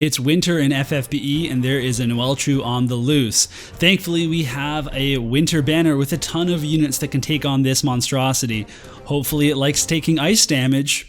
It's winter in FFBE and there is a Noeltru on the loose. Thankfully, we have a winter banner with a ton of units that can take on this monstrosity. Hopefully it likes taking ice damage.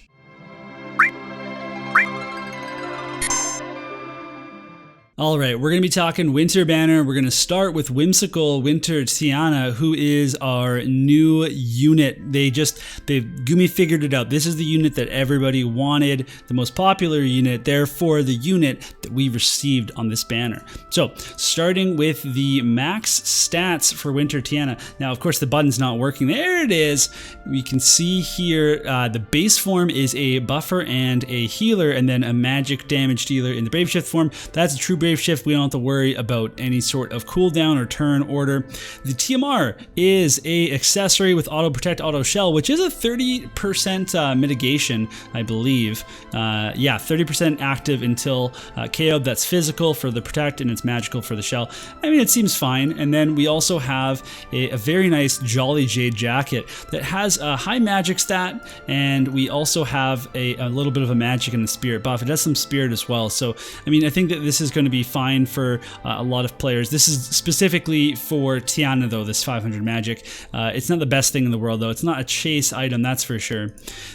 Alright, we're going to be talking Winter Banner. We're going to start with Whimsical Winter Tiana, who is our new unit. Gumi figured it out. This is the unit that everybody wanted, the most popular unit, therefore the unit that we received on this banner. So, starting with the max stats for Winter Tiana. Now, of course, the button's not working. There it is. We can see here the base form is a buffer and a healer, and then a magic damage dealer in the Brave Shift form. That's a true Brave Shift. We don't have to worry about any sort of cooldown or turn order. The TMR is a accessory with auto protect, auto shell, which is a 30% mitigation, I believe. Yeah, 30% active until KO'd. That's physical for the protect and it's magical for the shell. I mean, it seems fine. And then we also have a very nice Jolly Jade jacket that has a high magic stat, and we also have a little bit of a magic and a spirit buff. It has some spirit as well. So, I mean, I think that this is going to be fine for a lot of players. This is specifically for Tiana though, this 500 magic. It's not the best thing in the world though. It's not a chase item, that's for sure.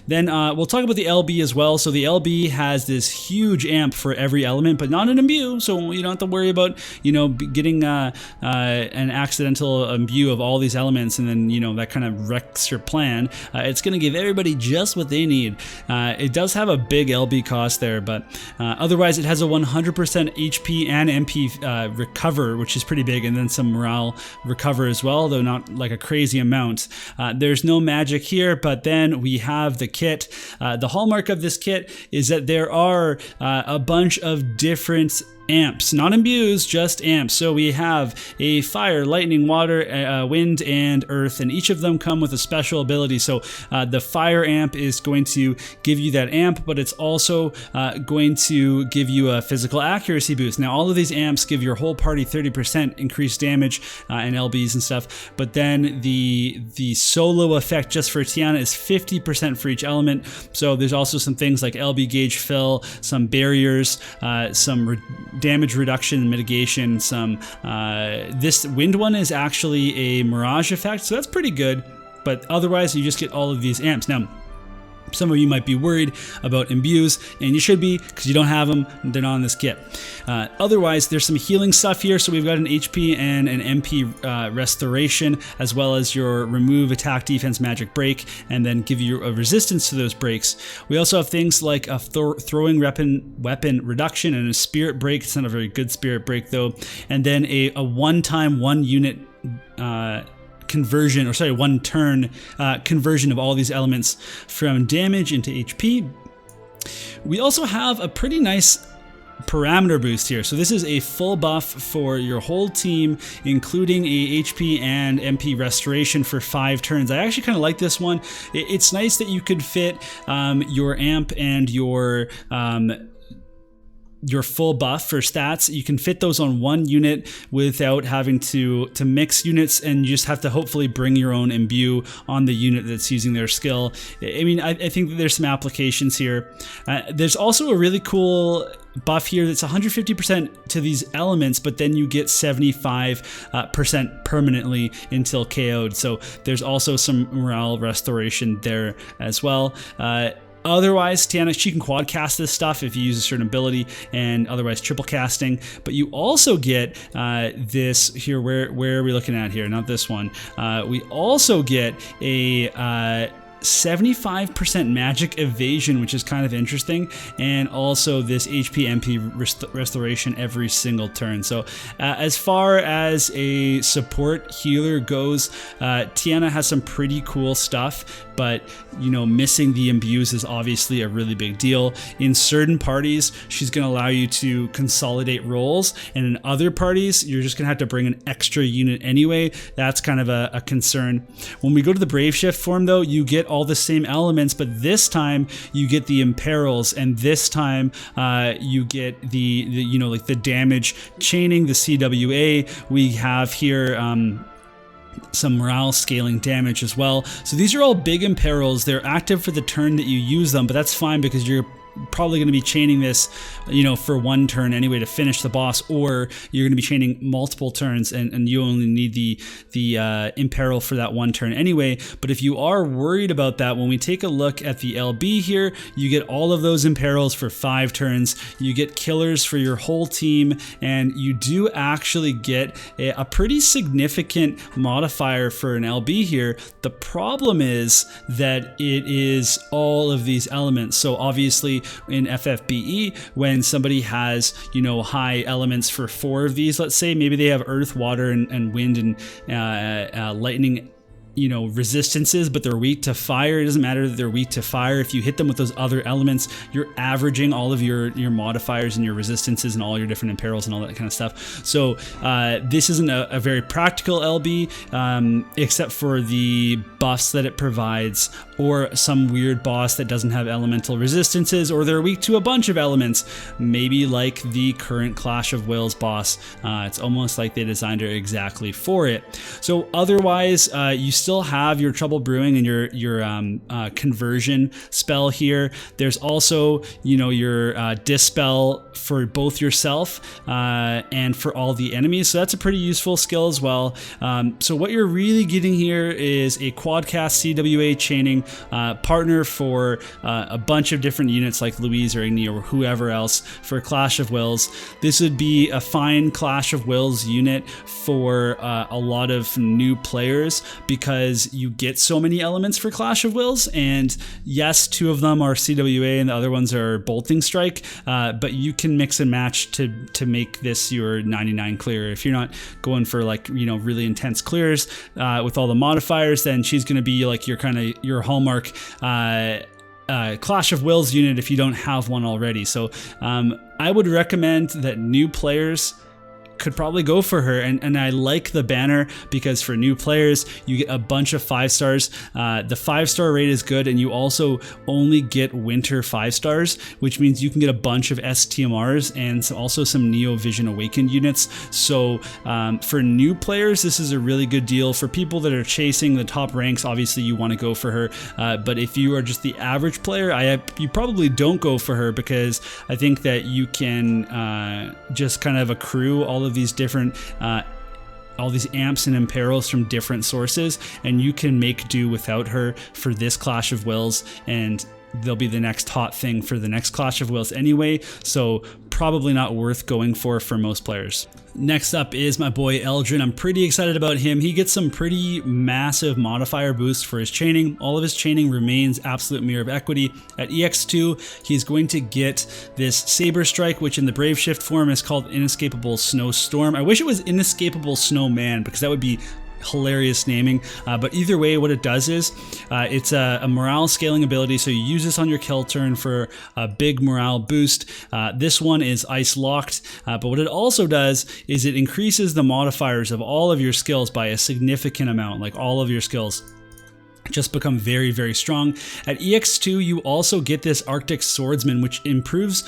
Then we'll talk about the LB as well. So the LB has this huge amp for every element, but not an imbue, so you don't have to worry about, you know, getting an accidental imbue of all these elements and then, you know, that kind of wrecks your plan. It's going to give everybody just what they need. It does have a big LB cost there, but otherwise it has a 100% HP and MP recover, which is pretty big, and then some morale recover as well, though not like a crazy amount. There's no magic here, but then we have the kit. The hallmark of this kit is that there are a bunch of different amps, not imbues, just amps. So we have a fire, lightning, water, wind, and earth, and each of them come with a special ability. So the fire amp is going to give you that amp, but it's also going to give you a physical accuracy boost. Now all of these amps give your whole party 30% increased damage and LBs and stuff, but then the solo effect just for Tiana is 50% for each element. So there's also some things like LB gauge fill, some barriers, some damage reduction and mitigation. Some this wind one is actually a mirage effect, so that's pretty good, but otherwise you just get all of these amps. Now some of you might be worried about imbues, and you should be, because you don't have them. They're not on this kit. Otherwise, there's some healing stuff here. So we've got an HP and an MP restoration, as well as your remove attack, defense, magic break, and then give you a resistance to those breaks. We also have things like a throwing weapon reduction and a spirit break. It's not a very good spirit break though. And then a one-time, one unit conversion, or sorry, one turn conversion of all these elements from damage into HP. We also have a pretty nice parameter boost here. So this is a full buff for your whole team, including a HP and MP restoration for 5 turns. I actually kind of like this one. It's nice that you could fit your amp and your full buff for stats. You can fit those on one unit without having to mix units, and you just have to hopefully bring your own imbue on the unit that's using their skill. I mean, I think that there's some applications here. There's also a really cool buff here that's 150% to these elements, but then you get 75% permanently until KO'd. So there's also some morale restoration there as well. Otherwise, Tiana, she can quad cast this stuff if you use a certain ability, and otherwise triple casting. But you also get this here. Where are we looking at here? Not this one. We also get a 75% magic evasion, which is kind of interesting, and also this HP MP restoration every single turn. So as far as a support healer goes, Tiana has some pretty cool stuff, but you know, missing the imbues is obviously a really big deal. In certain parties, she's going to allow you to consolidate roles, and in other parties, you're just going to have to bring an extra unit anyway. That's kind of a concern. When we go to the Brave Shift form though, you get all the same elements, but this time you get the imperils, and this time you get the you know, like the damage chaining, the CWA. We have here some morale scaling damage as well. So these are all big imperils. They're active for the turn that you use them, but that's fine because you're probably going to be chaining this, for one turn anyway to finish the boss, or you're going to be chaining multiple turns and you only need the imperil for that one turn anyway. But if you are worried about that, when we take a look at the LB here, you get all of those imperils for 5 turns, you get killers for your whole team, and you do actually get a pretty significant modifier for an LB here. The problem is that it is all of these elements. So obviously in FFBE, when somebody has, high elements for 4 of these, let's say maybe they have earth, water, and wind and lightning, resistances, but they're weak to fire. It doesn't matter that they're weak to fire. If you hit them with those other elements, you're averaging all of your modifiers and your resistances and all your different imperils and all that kind of stuff. So this isn't a very practical LB, except for the buffs that it provides, or some weird boss that doesn't have elemental resistances, or they're weak to a bunch of elements, maybe like the current Clash of Wills boss. It's almost like they designed it exactly for it. So otherwise, you still have your Trouble Brewing and your conversion spell here. There's also, your dispel for both yourself and for all the enemies. So that's a pretty useful skill as well. So what you're really getting here is a quadcast CWA chaining partner for a bunch of different units like Louise or Igni or whoever else for Clash of Wills. This would be a fine Clash of Wills unit for a lot of new players, because you get so many elements for Clash of Wills, and yes, 2 of them are CWA and the other ones are Bolting Strike, but you can mix and match to make this your 99 clear. If you're not going for really intense clears with all the modifiers, then she's going to be like your hallmark Clash of Wills unit if you don't have one already. So I would recommend that new players could probably go for her, and I like the banner because for new players you get a bunch of 5 stars. The 5-star rate is good, and you also only get winter 5 stars, which means you can get a bunch of STMRs and also some Neo Vision Awakened units. So for new players, this is a really good deal. For people that are chasing the top ranks, obviously you want to go for her, but if you are just the average player, you probably don't go for her, because I think that you can just kind of accrue all of these different all these amps and imperils from different sources, and you can make do without her for this Clash of Wills, and they'll be the next hot thing for the next Clash of Wills anyway, so probably not worth going for most players. Next up is my boy Eldryn. I'm pretty excited about him. He gets some pretty massive modifier boosts for his chaining. All of his chaining remains absolute Mirror of Equity. At EX2, he's going to get this Saber Strike, which in the Brave Shift form is called Inescapable Snowstorm. I wish it was Inescapable Snowman, because that would be hilarious naming, but either way, what it does is it's a morale scaling ability, so you use this on your kill turn for a big morale boost. This one is ice locked, but what it also does is it increases the modifiers of all of your skills by a significant amount, like all of your skills just become very, very strong. At EX2, you also get this Arctic Swordsman, which improves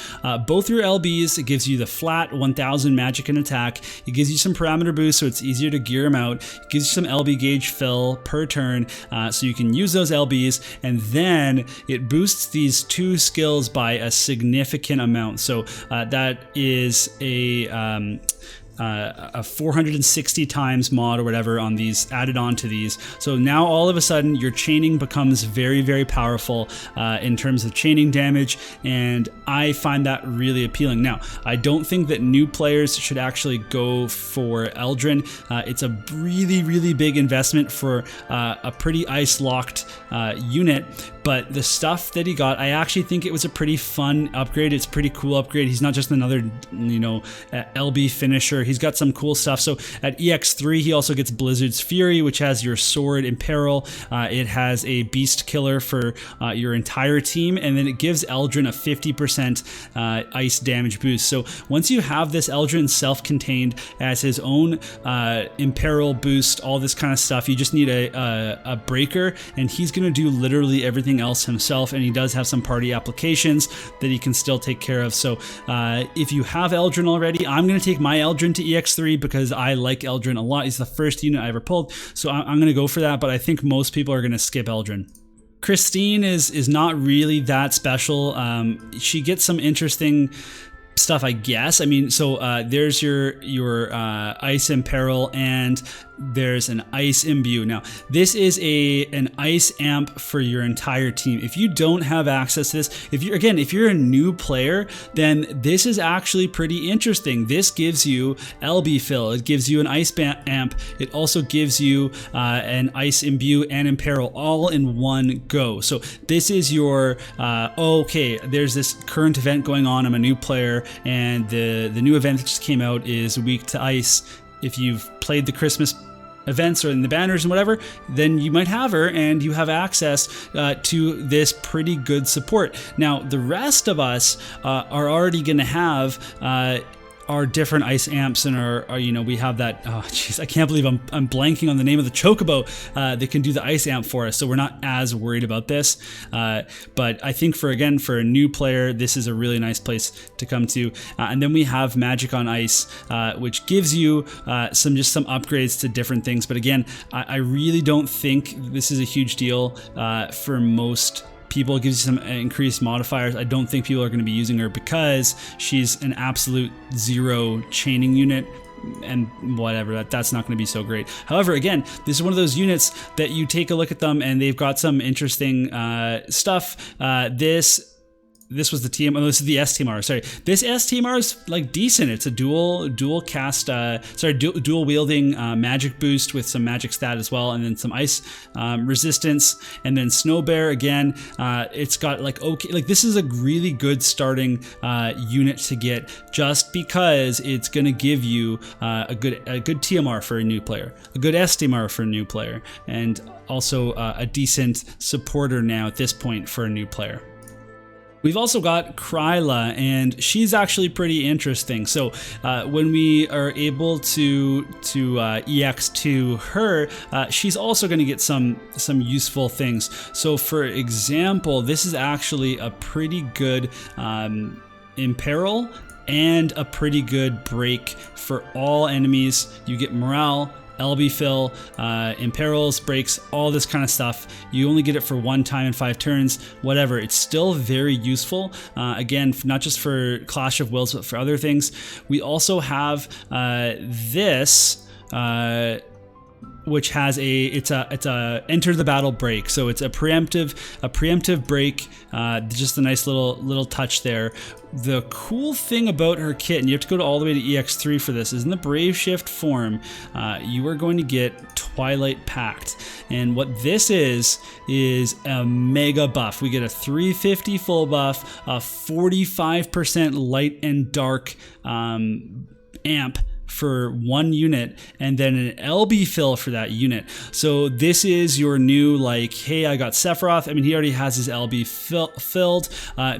both your LBs. It gives you the flat 1000 magic and attack. It gives you some parameter boost, so it's easier to gear them out. It gives you some LB gauge fill per turn, so you can use those LBs, and then it boosts these 2 skills by a significant amount. So that is a 460 times mod or whatever on these, added on to these. So now all of a sudden your chaining becomes very, very powerful in terms of chaining damage, and I find that really appealing. Now, I don't think that new players should actually go for Eldryn. It's a really, really big investment for a pretty ice-locked unit, but the stuff that he got, I actually think it was a pretty fun upgrade. It's a pretty cool upgrade. He's not just another, LB finisher. He's got some cool stuff. So at EX3, he also gets Blizzard's Fury, which has your sword imperil. It has a beast killer for your entire team, and then it gives Eldryn a 50% ice damage boost. So once you have this Eldryn self-contained as his own imperil boost, all this kind of stuff, you just need a breaker, and he's going to do literally everything else himself, and he does have some party applications that he can still take care of. So if you have Eldryn already, I'm going to take my Eldryn to EX3 because I like Eldryn a lot. He's the first unit I ever pulled, so I'm going to go for that, but I think most people are going to skip Eldryn. Christine is not really that special. She gets some interesting stuff, I guess. I mean, so there's your ice imperil, and there's an ice imbue. Now, this is an ice amp for your entire team. If you don't have access to this, if you're a new player, then this is actually pretty interesting. This gives you LB fill. It gives you an ice amp. It also gives you an ice imbue and imperil all in one go. So this is your okay, there's this current event going on. I'm a new player, and the new event that just came out is weak to ice. If you've played the Christmas events or in the banners and whatever, then you might have her and you have access to this pretty good support. Now, the rest of us are already going to have our different ice amps, and our you know, we have that, oh jeez, I can't believe I'm blanking on the name of the chocobo that can do the ice amp for us, so we're not as worried about this. But I think for a new player, this is a really nice place to come to. And then we have Magic on Ice, which gives you some upgrades to different things. But again, I really don't think this is a huge deal for most people. It gives you some increased modifiers. I don't think people are going to be using her because she's an absolute zero chaining unit, and whatever, that's not going to be so great. However, again, this is one of those units that you take a look at them and they've got some interesting stuff. This was the TM. Oh, this is the STMR. Sorry, this STMR is like decent. It's a dual wielding magic boost with some magic stat as well, and then some ice resistance, and then Snow Bear again. It's got like this is a really good starting unit to get, just because it's gonna give you a good TMR for a new player, a good STMR for a new player, and also a decent supporter now at this point for a new player. We've also got Kryla, and she's actually pretty interesting. So when we are able to EX to her, she's also going to get some useful things. So for example, this is actually a pretty good imperil and a pretty good break for all enemies. You get morale, LB fill, imperils, breaks, all this kind of stuff. You only get it for one time in 5 turns, whatever. It's still very useful. Again, not just for Clash of Wills, but for other things. We also have this, which has it's a enter the battle break. So it's a preemptive break. Just a nice little touch there. The cool thing about her kit, and you have to go all the way to EX3 for this, is in the Brave Shift form, you are going to get Twilight Pact. And what this is a mega buff. We get a 350 full buff, a 45% light and dark amp for one unit, and then an LB fill for that unit. So this is your new, like, hey, I got Sephiroth. I mean, he already has his LB filled,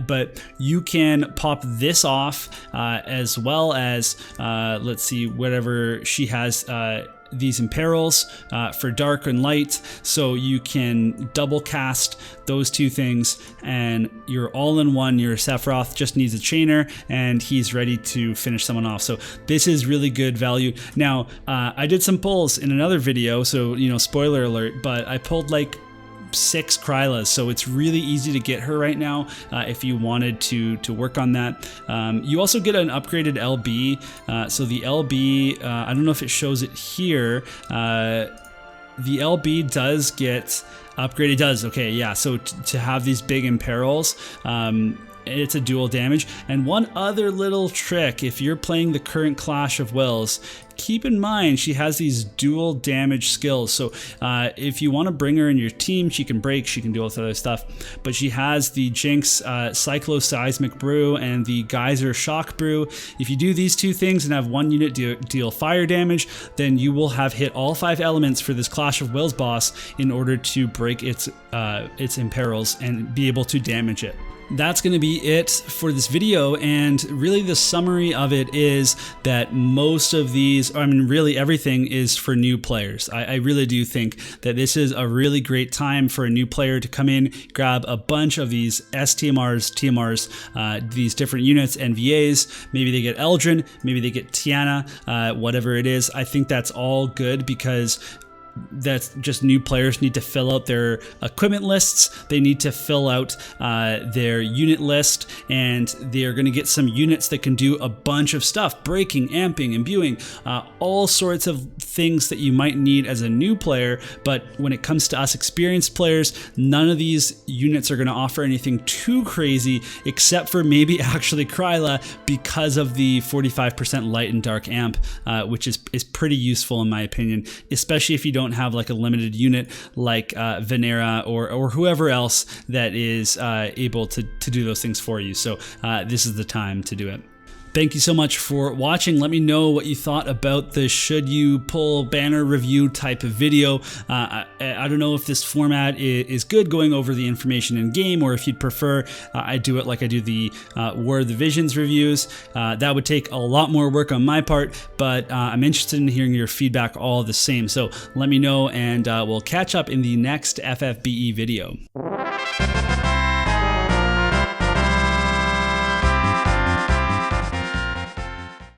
but you can pop this off as well as, let's see, whatever she has, these imperils for dark and light, so you can double cast those two things, and you're all in one. Your Sephiroth just needs a chainer and he's ready to finish someone off. So this is really good value. Now I did some pulls in another video, so you know, spoiler alert, but I pulled like 6 Krylas, so it's really easy to get her right now if you wanted to work on that. You also get an upgraded LB, so the LB, I don't know if it shows it here, the LB does get upgraded. It does, okay, yeah, so to have these big imperils, it's a dual damage. And one other little trick, if you're playing the current Clash of Wills, keep in mind she has these dual damage skills. So if you want to bring her in your team, she can break, she can do all this other stuff, but she has the Jinx Cycloseismic Brew and the Geyser Shock Brew. If you do these two things and have one unit deal fire damage, then you will have hit all 5 elements for this Clash of Wills boss in order to break its imperils and be able to damage it. That's going to be it for this video, and really the summary of it is that most of these, I mean really everything, is for new players. I really do think that this is a really great time for a new player to come in, grab a bunch of these STMRs, TMRs, these different units and VAs. Maybe they get Eldryn, maybe they get Tiana, whatever it is. I think that's all good, because that's just new players need to fill out their equipment lists. They need to fill out their unit list, and they're going to get some units that can do a bunch of stuff: breaking, amping, imbuing, all sorts of things that you might need as a new player. But when it comes to us experienced players, none of these units are going to offer anything too crazy, except for maybe actually Kryla, because of the 45% light and dark amp, which is pretty useful in my opinion, especially if you don't have like a limited unit like Venera or whoever else that is able to do those things for you. So this is the time to do it. Thank you so much for watching. Let me know what you thought about the should you pull banner review type of video. I don't know if this format is good, going over the information in game, or if you'd prefer I do it like I do the War of the Visions reviews. That would take a lot more work on my part, but I'm interested in hearing your feedback all the same. So let me know, and we'll catch up in the next FFBE video.